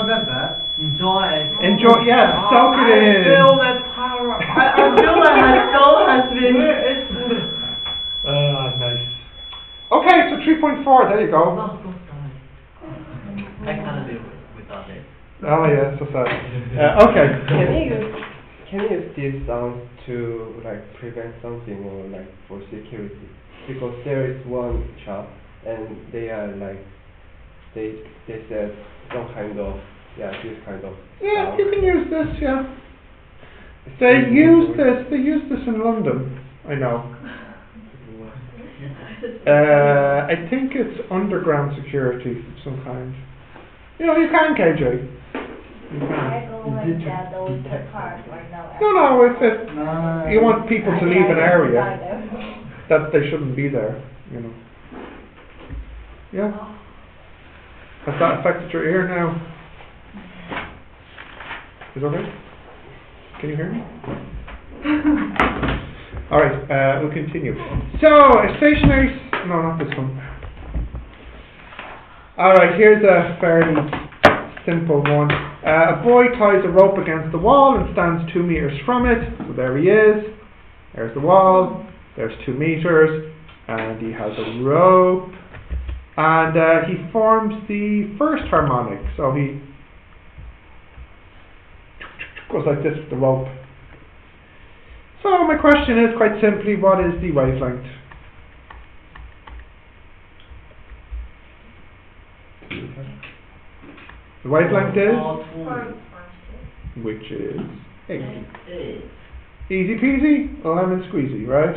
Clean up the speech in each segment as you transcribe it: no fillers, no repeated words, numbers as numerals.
that bad. Enjoy it. Enjoy, yeah, soak it in. I feel that power. I feel like my soul has been. Nice. Okay, so 3.4, there you go. Oh, so sorry. I can't live without it. Oh yeah, so sad. Okay. Can you use these sounds to like prevent something or like for security? Because there is one shop and they are like they said some kind of this kind of Yeah, sound. you can use this, yeah. They use this in London, I know. I think it's underground security of some kind. You know, you can, KJ. You can. I go like that with the cars right now. No, if you want people to leave an area that they shouldn't be there, you know. Yeah. Has that affected your ear now? Is it okay? Can you hear me? Alright, we'll continue. So, a stationary... No, not this one. Alright, here's a fairly simple one. A boy ties a rope against the wall and stands 2 meters from it. So there he is. There's the wall. There's 2 meters. And he has a rope. And he forms the first harmonic. So he goes like this with the rope. So my question is quite simply, what is the wavelength? The wavelength is? Which is 8. Easy peasy, lemon squeezy, right?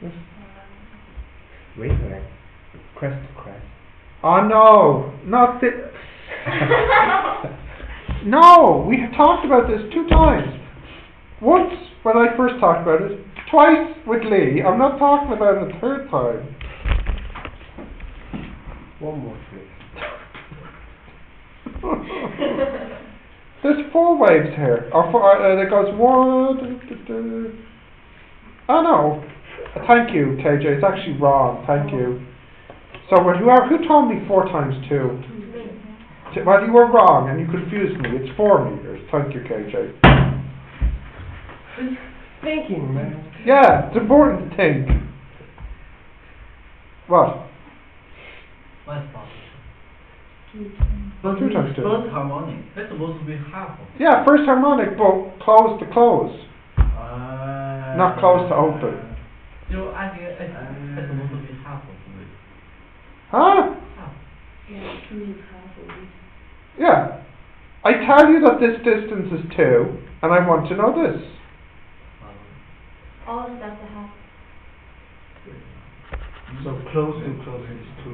Yes. Wavelength. Crest to crest. Oh no, not the... No, we have talked about this 2 times. Once when I first talked about it, twice with Lee. I'm not talking about it a 3rd time. One more please. There's 4 waves here. There goes 1. Oh no. Thank you, KJ. It's actually wrong. Thank you. So who told me 4 times 2? Well, you were wrong and you confused me. It's 4 meters. Thank you, KJ. Thinking, man. Yeah, it's important to think. What? What's that? 2 times 2. First harmonic. That's supposed to be half. Yeah, first harmonic, but close to close. Not close to open. So I think it's supposed to be half of it. Huh? Half. Yeah, 2 is half of it. Yeah. I tell you that this distance is 2, and I want to know this. All of that's a half. So close to close is 2.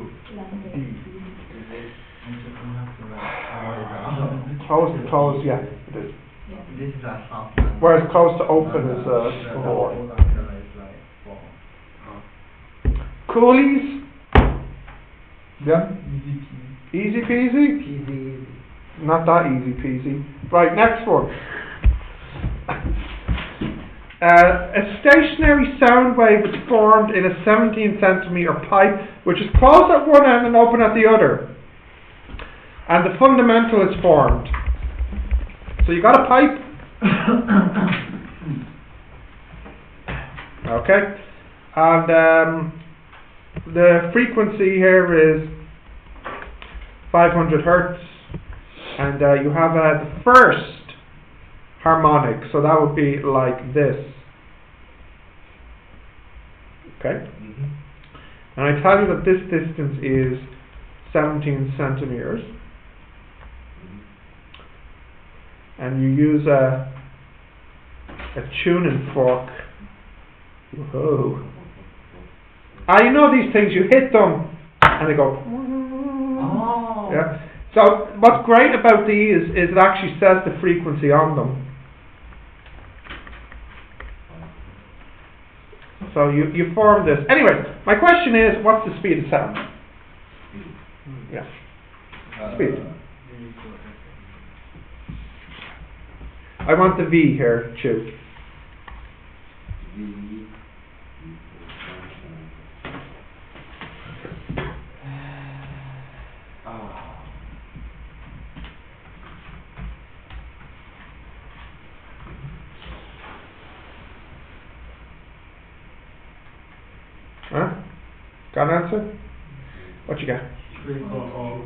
Close to close, yeah, it is. Yeah. This is a half. Whereas close to open is 4. Coolies? Yeah. Easy peasy? Not that easy peasy. Right, next one. A stationary sound wave is formed in a 17 centimeter pipe which is closed at one end and open at the other. And the fundamental is formed. So you got a pipe. Okay. And the frequency here is 500 hertz. And you have the first harmonic, so that would be like this. Okay? And I tell you that this distance is 17 centimeters. And you use a tuning fork. Whoa. You know these things, you hit them and they go. Oh. Yeah. So what's great about these is it actually says the frequency on them. So you form this. Anyway, my question is, what's the speed of sound? Yeah. Speed. I want the V here, Chew. Got an answer? What you get? 340.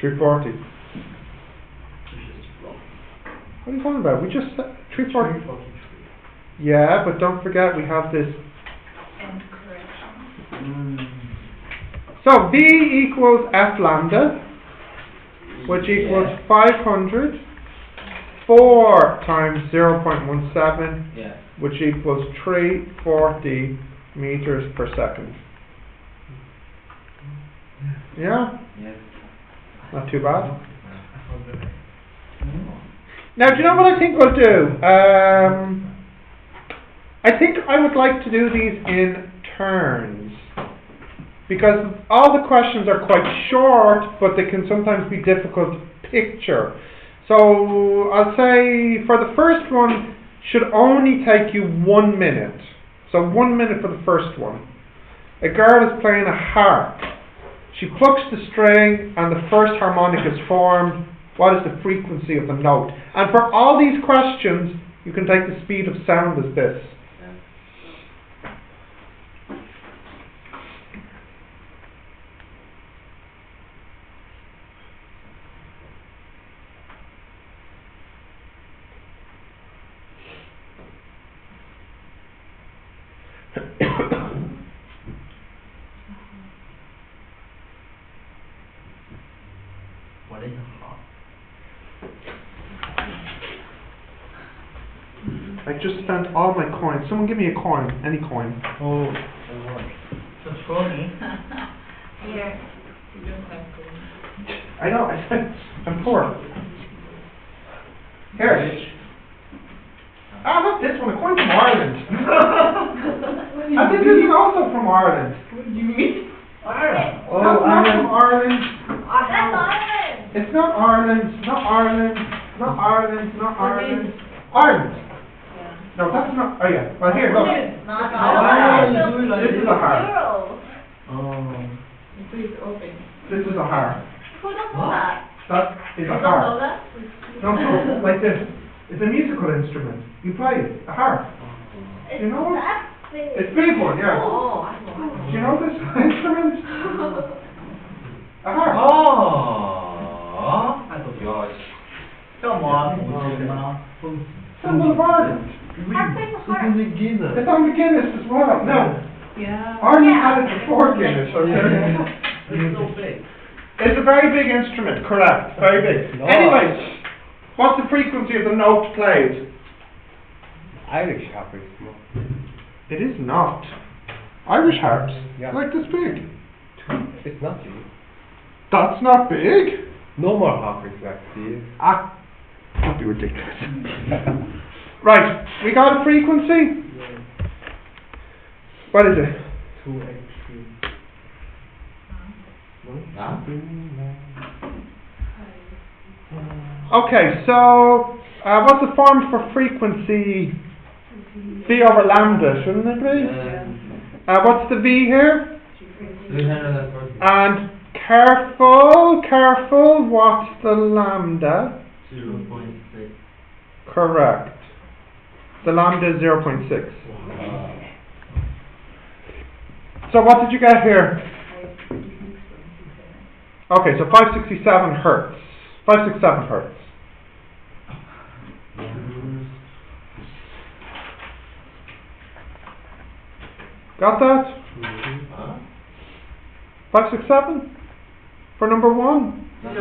340. Which is wrong. What are you talking about? We just said 340. 343. Yeah, but don't forget we have this. And correction. So V equals F lambda, which equals 500. 4 times 0.17, Yeah. which equals 340 meters per second. Yeah? Yes. Not too bad. Now, do you know what I think we'll do? I think I would like to do these in turns. Because all the questions are quite short, but they can sometimes be difficult to picture. So, I'll say for the first one, should only take you 1 minute. So 1 minute for the first one. A girl is playing a harp. She plucks the string and the first harmonic is formed. What is the frequency of the note? And for all these questions, you can take the speed of sound as this. What is a harp? I just spent all my coins. Someone give me a coin. Any coin. Oh, So funny. Here, you don't have to. I know. I'm poor. Here. Ah, not this one. A coin from Ireland. I think this is also from Ireland. What do you mean? Ireland. Oh, that's not from Ireland. That's Ireland. It's not Ireland. Not Ireland. Not Ireland. Not Ireland. Ireland. No, that's not. Oh yeah. Well, here, look. Not Ireland. Ireland. This is a harp. Euro. Oh. Please open. This is a harp. Who doesn't know that? That is You a don't know harp. that? No, so, like this. It's a musical instrument. You play it. A harp. It's You know what? that big. It's a big one, yeah. Oh, I know. Do you know this instrument? A harp. Oh. I thought you was. Come on. Symbol of Ireland. It's in the Guinness. It's on the Guinness as well. No. Yeah. Ireland had it before Guinness. It's so big. It's a very big instrument, correct. Very big. No. Anyway, what's the frequency of the note played? Irish harp is small. It is not. Irish harps, Yeah. like this big. It's not big. That's not big. Normal harp is like this. Ah, don't be ridiculous. Right, we got a frequency. What is it? 283. Huh? Okay, so what's the form for frequency? V over lambda, shouldn't it be? What's the V here? 340. And careful, what's the lambda? 0.6. Correct. The lambda is 0.6. So what did you get here? Okay, so 567 hertz. 567 hertz. Got that? Huh? 567? For number one? What's a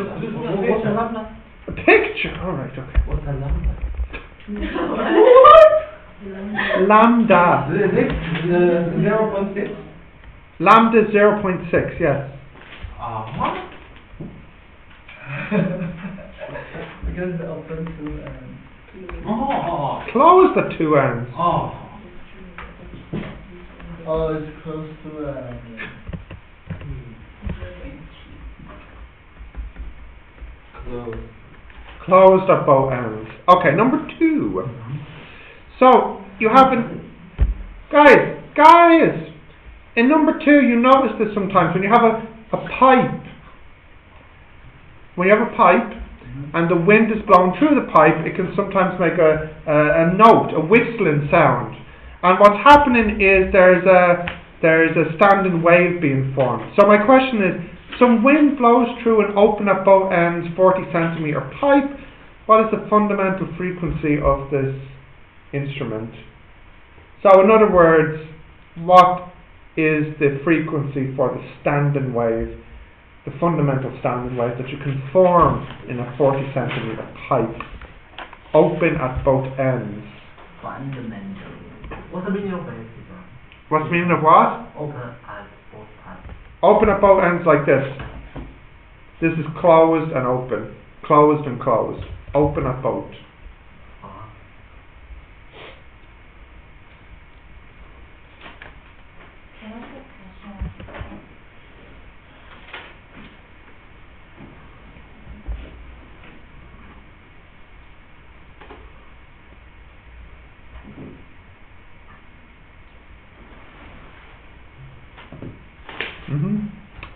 lambda? A picture! Alright, okay. What's a lambda? What? Lambda. 0.6? Lambda 0.6, yes. Uh-huh. Because the open to Oh. Close the two ends. Oh. oh, it's close to Close. Closed at both ends. Okay, number two. So, you have guys, in number two, you notice this sometimes, when you have a pipe, when you have a pipe, and the wind is blowing through the pipe, it can sometimes make a note, a whistling sound. And what's happening is there's there's a standing wave being formed. So my question is, some wind blows through an open at both ends 40 centimetre pipe. What is the fundamental frequency of this instrument? So in other words, what is the frequency for the standing wave, the fundamental standing wave that you can form in a 40 centimetre pipe, open at both ends? Fundamental. What's the meaning of it? What's the meaning of what? Open at both ends. Open at both ends like this. This is closed and open. Closed and closed. Open at both. Can I ask a question?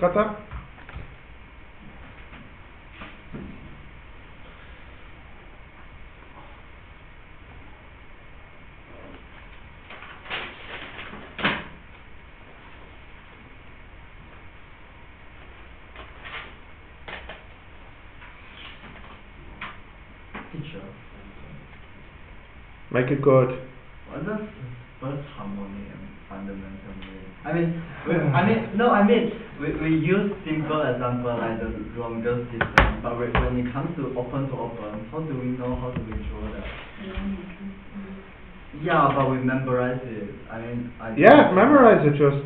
Got that? Teacher. Make it good. What does first harmony and fundamental mean? We use simple example like the longest distance, but when it comes to open, how do we know, how do we draw that? Yeah, but we memorize it. Yeah, memorize it just.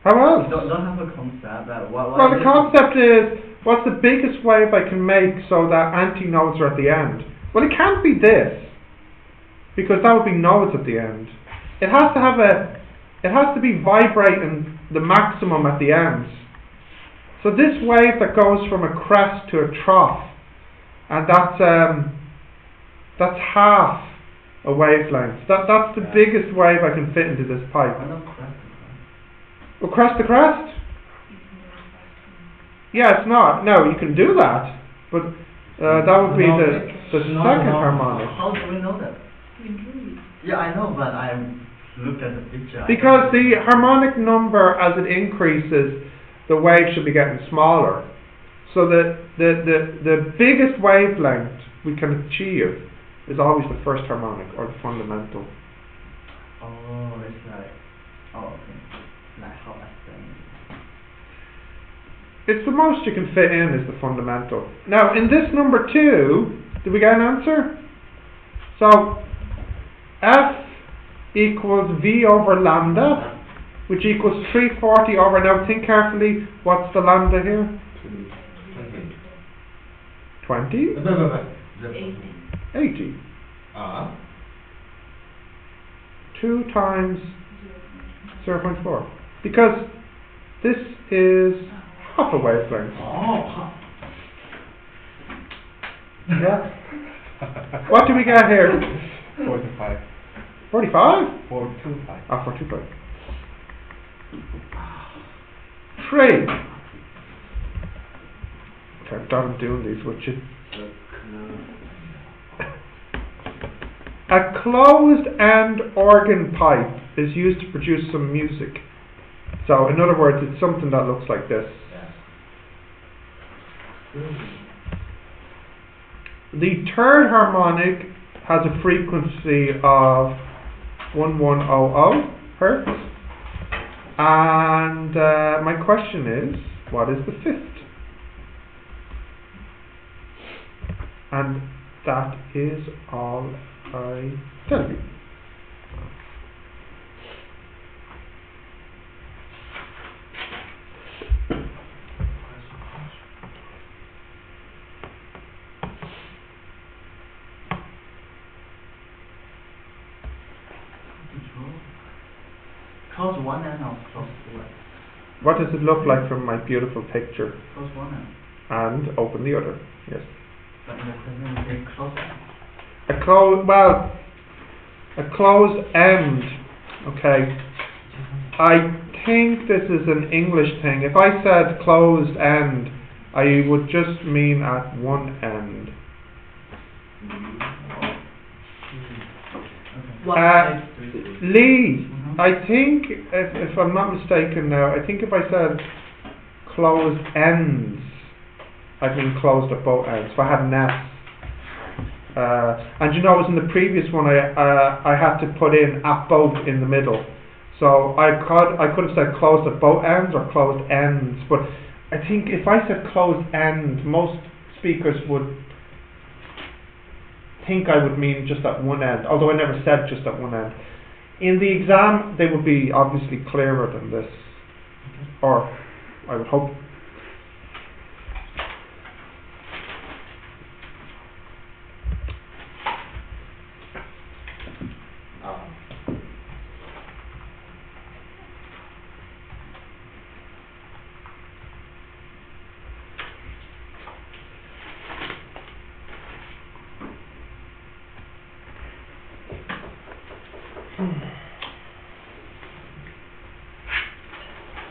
How else? Don't have a concept. Well, the concept is, what's the biggest wave I can make so that antinodes are at the end? Well, it can't be this, because that would be nodes at the end. It has to be vibrating the maximum at the ends. So this wave that goes from a crest to a trough, and that's half a wavelength. That's the biggest wave I can fit into this pipe. Well, crest to crest? Yeah, it's not. No, you can do that, but that would be the second harmonic. How do we know that? Yeah, I know, but I look at the picture. Because the harmonic number, as it increases, the wave should be getting smaller. So the biggest wavelength we can achieve is always the first harmonic, or the fundamental. Oh, it's like, okay. Like how I think. It's the most you can fit in is the fundamental. Now, in this number 2, did we get an answer? So, F equals V over lambda, which equals 340 over, now think carefully, what's the lambda here? 20? 80. 2 times 0.4. Because this is half a wavelength. Yeah. What do we get here? 45. 45? 425. 425. 3. Okay, I'm done doing these with you. A closed-end organ pipe is used to produce some music. So, in other words, it's something that looks like this. The third harmonic has a frequency of 1100 Hertz. And my question is, what is the fifth? And that is all I tell you. Close one end or close two ends? What does it look like from my beautiful picture? Close one end. And open the other. Yes. But in the question we say close end. A closed end. Okay. I think this is an English thing. If I said closed end, I would just mean at one end. What Lee, I think, if I'm not mistaken now, I think if I said closed ends, I mean closed at both ends. So I had an S. And you know, as in the previous one, I had to put in at both in the middle. So I could have said closed at both ends or closed ends. But I think if I said closed end, most speakers would think I would mean just at one end, although I never said just at one end. In the exam, they would be obviously clearer than this, or I would hope.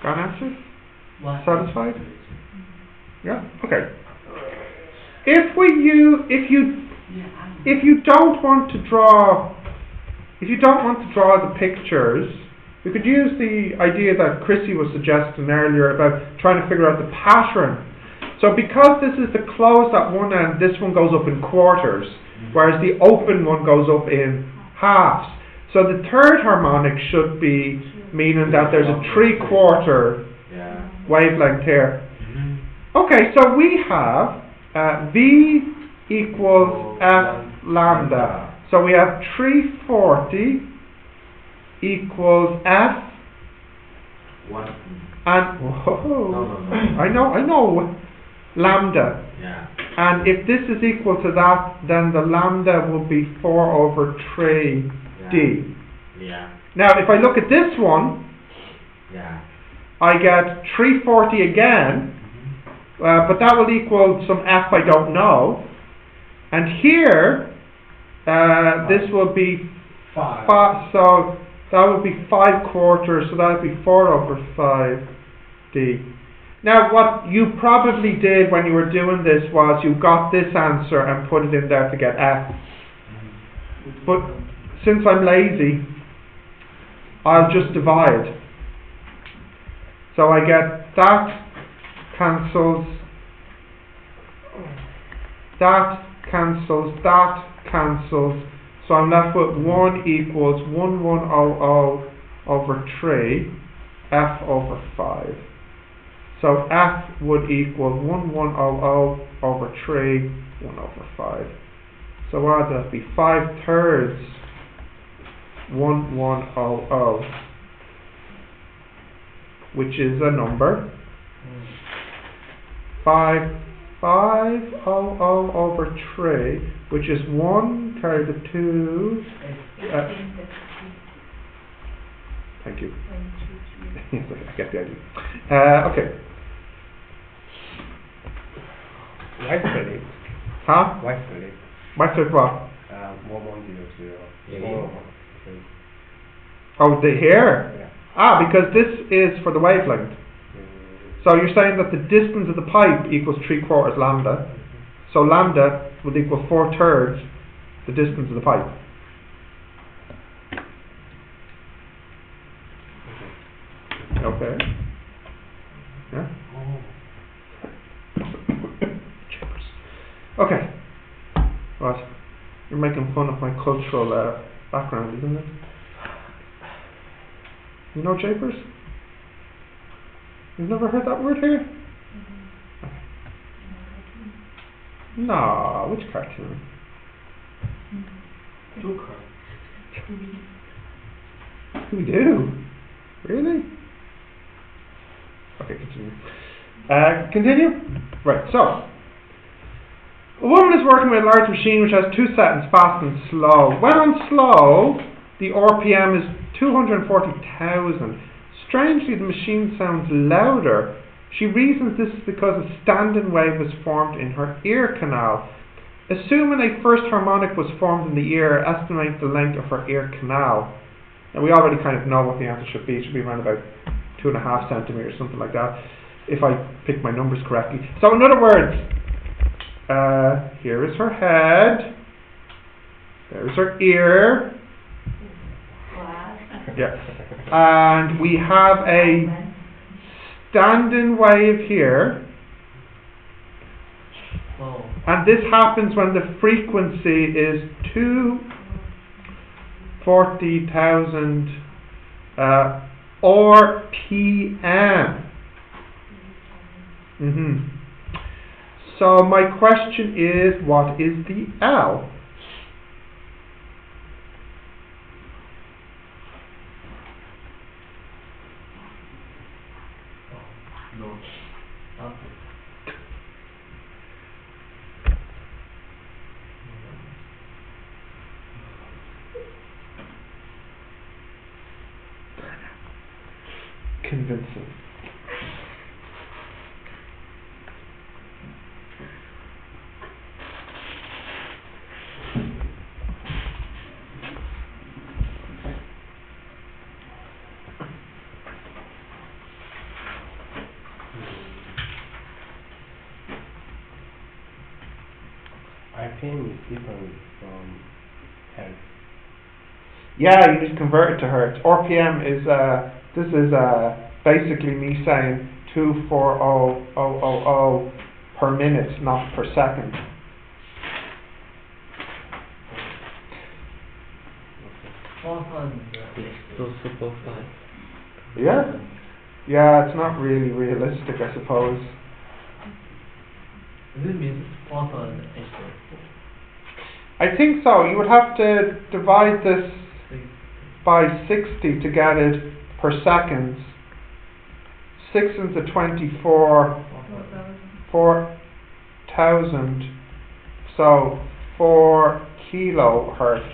Got an answer? Satisfied? Yeah. Okay. If you don't want to draw the pictures, we could use the idea that Chrissy was suggesting earlier about trying to figure out the pattern. So because this is the closed at one end, this one goes up in quarters, whereas the open one goes up in halves. So the third harmonic should be meaning that there's a 3/4 wavelength here. Okay, so we have V equals F lambda. So we have 340 equals F and I know lambda. And if this is equal to that, then the lambda will be 4/3 D. Now, if I look at this one, I get 340 again, but that will equal some F I don't know. And here, this will be 5, so that would be 5/4, so that would be 4/5 D. Now, what you probably did when you were doing this was you got this answer and put it in there to get F. But since I'm lazy, I'll just divide. So I get that cancels, that cancels, that cancels. So I'm left with 1 equals 1100/3 F/5. So F would equal 1100/3 1/5. So what would that be? 5/3 1100, which is a number. 5/500/3, which is 1 carry the 2. Thank you. I get the idea. Okay. Why split? Huh? Why split? Why split what? 1100. Oh, the here? Yeah. Because this is for the wavelength. So you're saying that the distance of the pipe equals 3/4 lambda. So lambda would equal 4/3 the distance of the pipe. Okay. Yeah. Okay. What? You're making fun of my cultural background, isn't it? You know japers? You've never heard that word here? No, which cartoon? Scooby-Doo? Really? Okay, continue. Continue? Right, so. A woman is working with a large machine which has 2 settings, fast and slow. When on slow, the RPM is 240,000. Strangely, the machine sounds louder. She reasons this is because a standing wave was formed in her ear canal. Assuming a first harmonic was formed in the ear, estimate the length of her ear canal. And we already kind of know what the answer should be. It should be around about 2.5 centimeters, something like that, if I pick my numbers correctly. So in other words, here is her head, there's her ear, Yeah. And we have a standing wave here. Oh. And this happens when the frequency is 240,000 RPM. So my question is, what is the L? No. Convincing. RPM is different from hertz. Yeah, you need to convert it to hertz. RPM is this is basically me saying 240,000 per minute, not per second. So super fast. Yeah, yeah, it's not really realistic, I suppose. This means 4,000 extra. I think so. You would have to divide this by 60 to get it per second. 6 into 24, 4,000. So 4 kilohertz.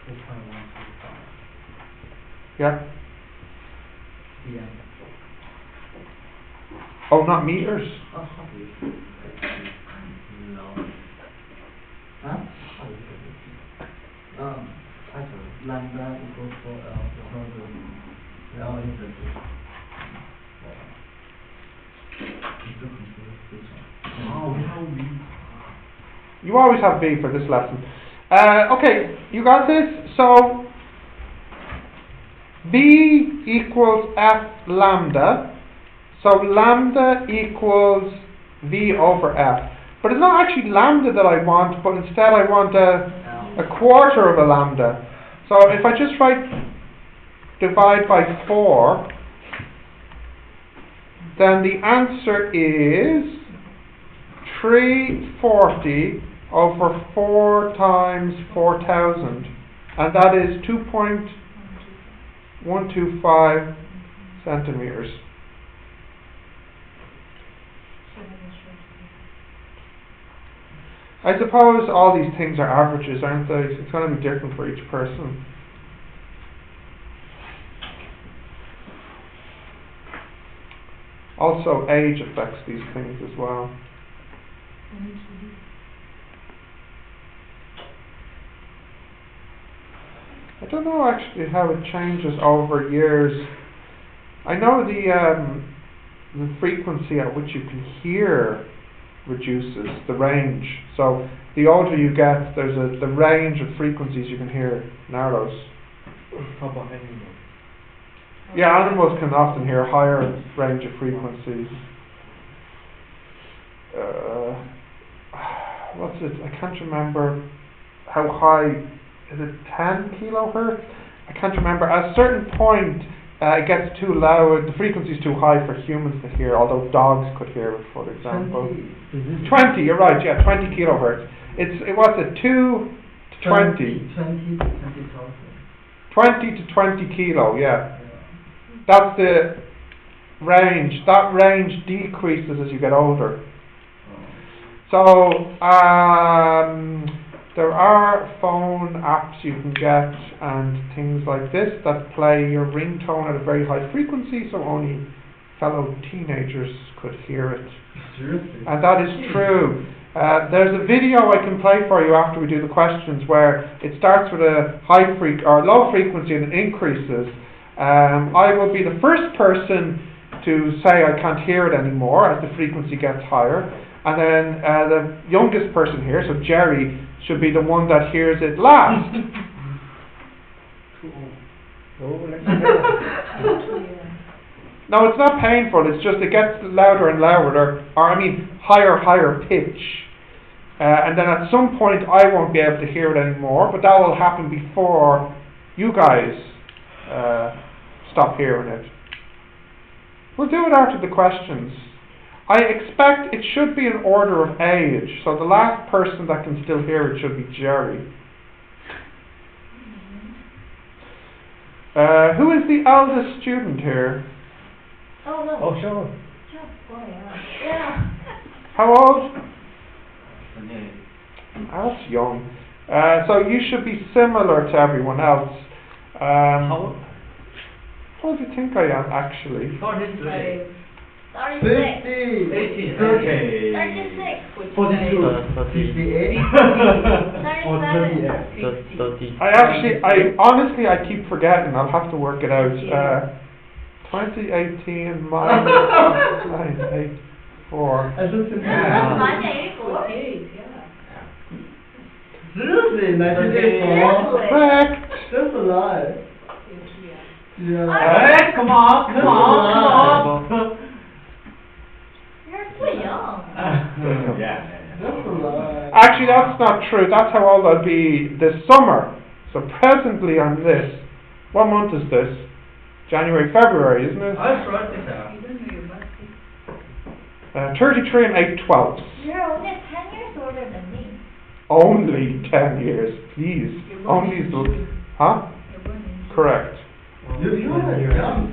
2.125. Yeah. Yeah. Oh, not meters. How do you do it? No. Huh? How do you do it? I don't know. Lambda equals 4L equals to L is the You always have V for this lesson. Okay, you got this? So, V equals F lambda. So, lambda equals V over F. But it's not actually lambda that I want, but instead I want a quarter of a lambda. So, if I just divide by 4, then the answer is 340 over 4 times 4,000, and that is 2.125 centimeters. I suppose all these things are averages, aren't they? It's going to be different for each person. Also, age affects these things as well. I don't know actually how it changes over years. I know the frequency at which you can hear reduces, the range. So the older you get, there's the range of frequencies you can hear narrows. How about animals? Yeah, animals can often hear a higher range of frequencies. What's it? I can't remember how high. Is it 10 kilohertz? I can't remember. At a certain point, it gets too loud. The frequency is too high for humans to hear, although dogs could hear it, for example. 20, you're right, yeah, 20 kilohertz. What's it, 2 to 20? 20 to 20,000. 20 to 20 kilo, yeah. That's the range. That range decreases as you get older. So, there are phone apps you can get and things like this that play your ringtone at a very high frequency, so only fellow teenagers could hear it. Seriously? And that is true. There's a video I can play for you after we do the questions where it starts with a low frequency and it increases. I will be the first person to say I can't hear it anymore as the frequency gets higher. And then the youngest person here, so Jerry, should be the one that hears it last. Oh, like No, it's not painful, it's just it gets louder and louder, or I mean higher pitch. And then at some point I won't be able to hear it anymore, but that will happen before you guys stop hearing it. We'll do it after the questions. I expect it should be in order of age, so the last person that can still hear it should be Jerry. Who is the eldest student here? Oh, no. oh, sure. Oh, boy, yeah. How old? That's young. So you should be similar to everyone else. How old do you think I am, actually? 43. 36. 50. 30. 36. 42. 58. 37. I honestly, I keep forgetting. I'll have to work it out. 2018 minus 984. I don't think Yeah. Seriously, 1984? Seriously? Correct. That's a lie. Yeah. Hey, come on. You're too young. Yeah. That's a lie. Actually, that's not true. That's how old I'll be this summer. So presently I'm this. What month is this? January, February, isn't it? I tried this out. 33 and 8/12. You're only 10 years older than me. Only 10 years, please. Only the... Huh? Correct. You're young.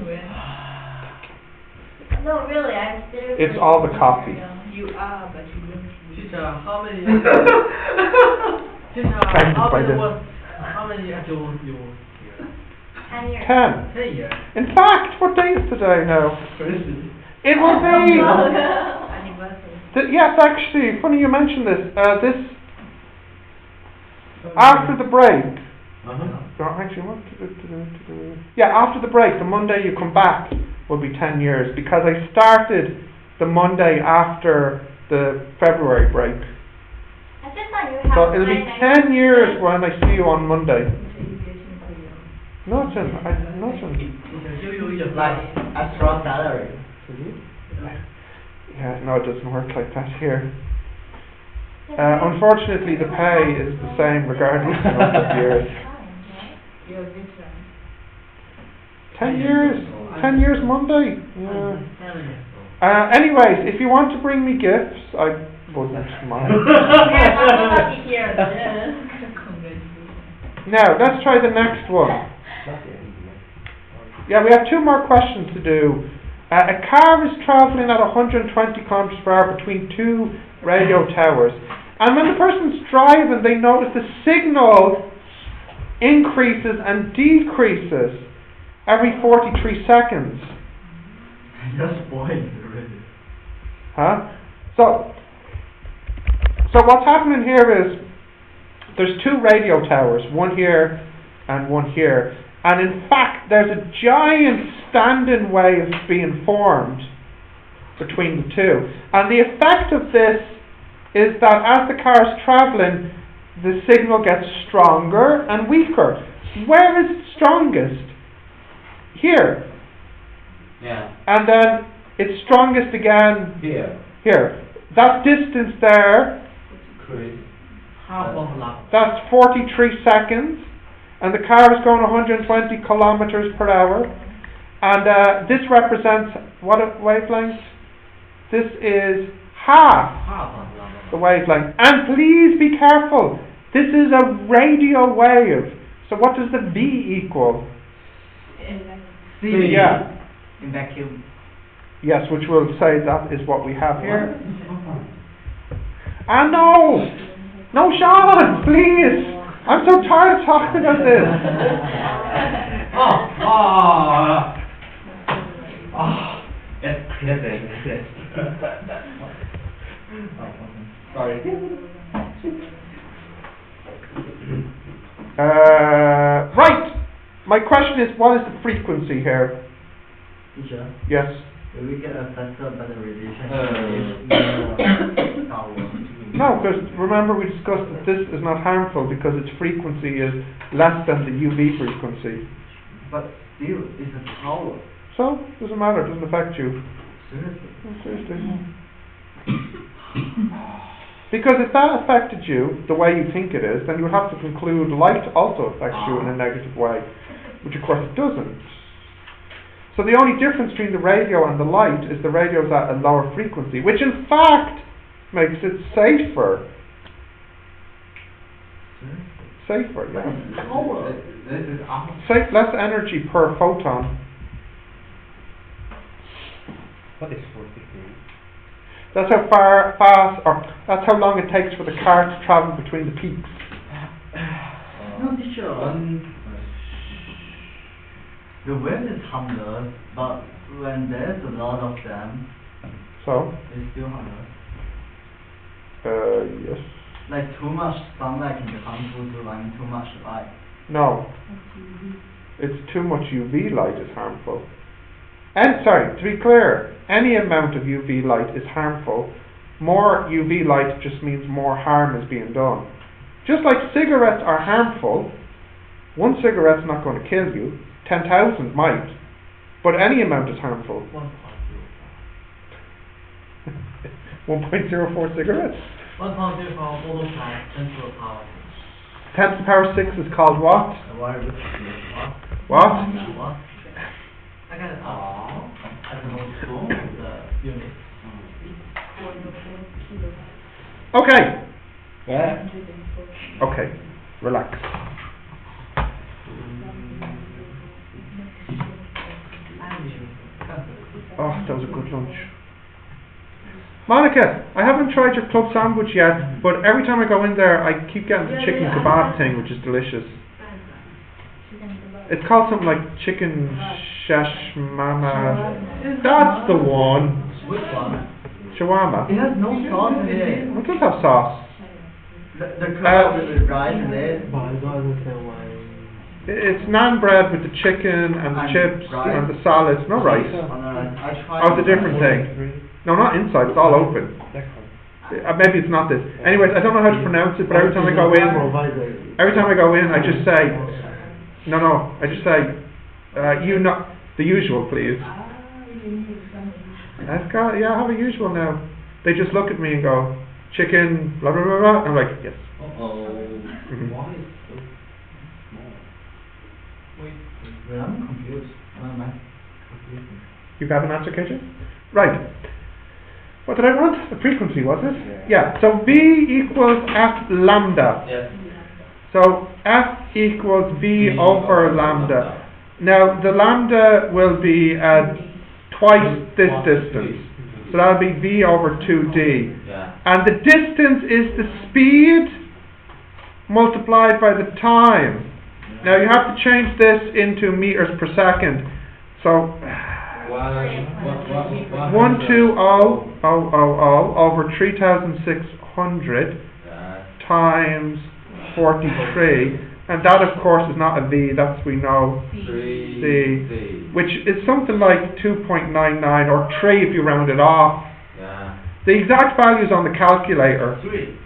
No, really, I'm seriously. It's all the coffee. You are, but you don't. Teacher, how many? Thank you, How many years you here? 10 years. 10. 10 years. In fact, what day is today now? Crazy. It will be... Anniversary. Yes, actually, funny you mention this. After the break... Actually, after the break, the Monday you come back will be 10 years, because I started the Monday after the February break. I just thought you had So it'll be 10 years when I see you on Monday. Nothing. Like extra salary. Yeah, no, it doesn't work like that here. Unfortunately, the pay is the same regardless of number of years. You're different. 10 years. 10 years Monday. Yeah. 7 years. Anyways, if you want to bring me gifts, I wouldn't mind. Now, let's try the next one. Yeah, we have 2 more questions to do. A car is travelling at 120 kilometers per hour between 2 radio towers. And when the person's driving, they notice the signal increases and decreases every 43 seconds. Just point already. Huh? So what's happening here is there's 2 radio towers, one here and one here. And in fact, there's a giant standing wave being formed between the 2. And the effect of this is that as the car is travelling, the signal gets stronger and weaker. Where is it strongest? Here. Yeah. And then it's strongest again Here. here. That distance there, Chris. Half of lap. that's 43 seconds. And the car is going 120 kilometers per hour. And this represents what wavelength? This is half Half of lap. the wavelength. And please be careful. This is a radio wave. So what does the V equal? C. Yeah. In vacuum. Yes, which will say that is what we have here. And no, Sean, please. I'm so tired of talking about this. Yes. Sorry. Right. My question is, what is the frequency here? Teacher, Yes. will we get a faster better radiation? Uh, Power. No, because remember we discussed that this is not harmful because its frequency is less than the UV frequency. But still, it's a power. So, doesn't matter, it doesn't affect you. Seriously. Oh, seriously. Because if that affected you the way you think it is, then you would have to conclude light also affects you in a negative way, which of course it doesn't. So the only difference between the radio and the light is the radio is at a lower frequency, which in fact makes it safer. Safer, yeah. Power. This is Less energy per photon. What is 40 degrees? That's how fast, or that's how long it takes for the car to travel between the peaks. No, teacher. The wind is harmless, but when there's a lot of them, So, it's still harmless. yes. Like too much sunlight can be harmful to too much light. No. It's too much UV light is harmful. And sorry, to be clear, any amount of UV light is harmful. More UV light just means more harm is being done. Just like cigarettes are harmful, one cigarette's not going to kill you, 10,000 might, but any amount is harmful. 1.04 cigarettes? 1.04 phototype 10 to the power 10 to the power 6 is called what? what? What? What? I got it all. I don't know school the unit. Okay. Yeah. Okay. Relax. Oh, that was a good lunch. Monica, I haven't tried your club sandwich yet, but every time I go in there, I keep getting the chicken kebab thing, which is delicious. It's called something like chicken shashmama. That's the one. Which one? Shawarma. It has no sauce in it. It does have sauce. The kebab with the rice in it. But I don't understand why. It's naan bread with the chicken and the And chips rice. and the salads. No rice. Oh, no, I tried. Oh, it's a different thing. No, not inside. It's all open. Maybe it's not this. Anyways, I don't know how to pronounce it, but every time I go in, I just say, no, I just say, you not the usual, please. I've got, yeah, I have a usual now. They just look at me and go, chicken, blah blah blah blah. I'm like, yes. Mhm. Why is so small? Wait. Well, I'm confused. Why am I confused? You have an answer, KJ? Right. What did I want? The frequency, was it? Yeah. So V equals F lambda. Yes. So F equals V over lambda. Now the lambda will be twice this distance. So that'll be V over 2D. Yeah. And the distance is the speed multiplied by the time. Now you have to change this into meters per second. So 120,000 over 3,600 times 43, and that of course is not a V, that's, we know, C, which is something like 2.99 or 3 if you round it off. The exact value is on the calculator. 3.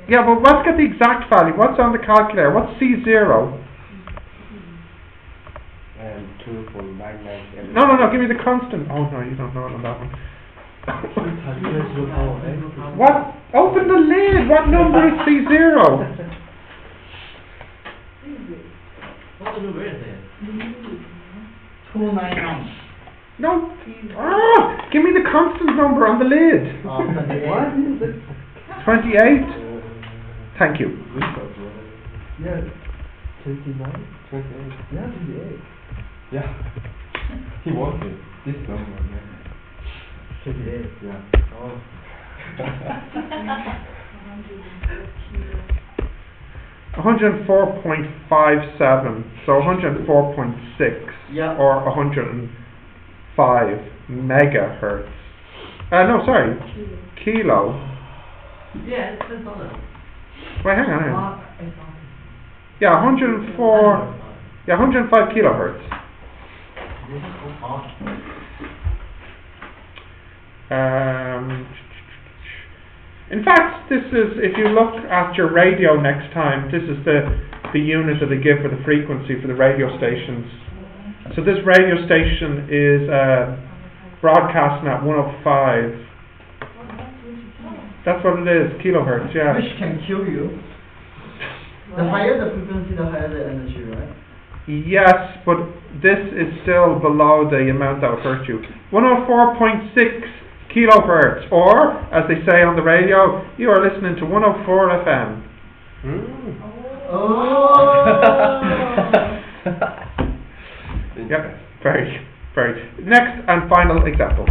Yeah, but let's get the exact value. What's on the calculator? What's C0? 2.99. No, give me the constant. Oh no, you don't know it on that one. What? Open the lid. What number is C0? What number is it? 299. No. Give me the constant number on the lid. 28. Thank you. Yeah. 29? 28. Yeah, 28. Yeah. He wanted this number, yeah. 28. Yeah. Oh. 104.57. So 104.6. Yeah. Or 105 megahertz. No, sorry. Kilo. Yeah, it's $10. Wait, hang on. Yeah, 104. Yeah, 105 kilohertz. In fact, this is, if you look at your radio next time, this is the unit that they give for the frequency for the radio stations. So this radio station is broadcasting at 105. That's what it is, kilohertz, yeah. Which can kill you. The higher the frequency, the higher the energy, right? Yes, but this is still below the amount that would hurt you. 104.6 kilohertz, or, as they say on the radio, you are listening to 104 FM. Oh! Yep, very. Next and final example.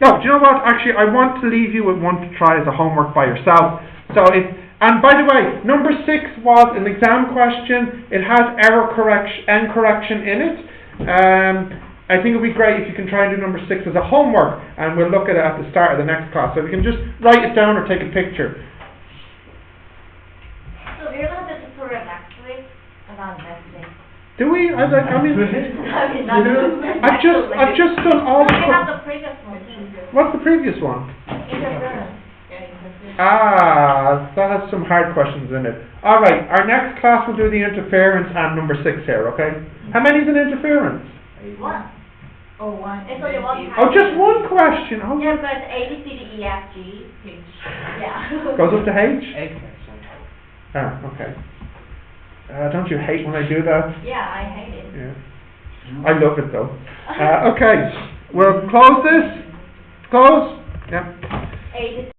No, do you know what? Actually, I want to leave you with one to try as a homework by yourself. And by the way, number 6 was an exam question. It has error correction in it. I think it would be great if you can try and do number 6 as a homework, and we'll look at it at the start of the next class. So if you can just write it down or take a picture. So you're going to put it next week about next week. Do we? I've just done all. No, we have the previous one too. What's the previous one? Interference. That has some hard questions in it. Alright, our next class will do the interference and number 6 here, okay? How many is an interference? One. Oh, one. It's only one Oh, just one question. Oh, Yeah, but it's A, B, C, D, E, F, G, H. Yeah. Goes up to H? X. Ah, okay. Don't you hate when I do that? Yeah, I hate it. Yeah. I love it though. Okay, we'll close this. Close. Yeah. A to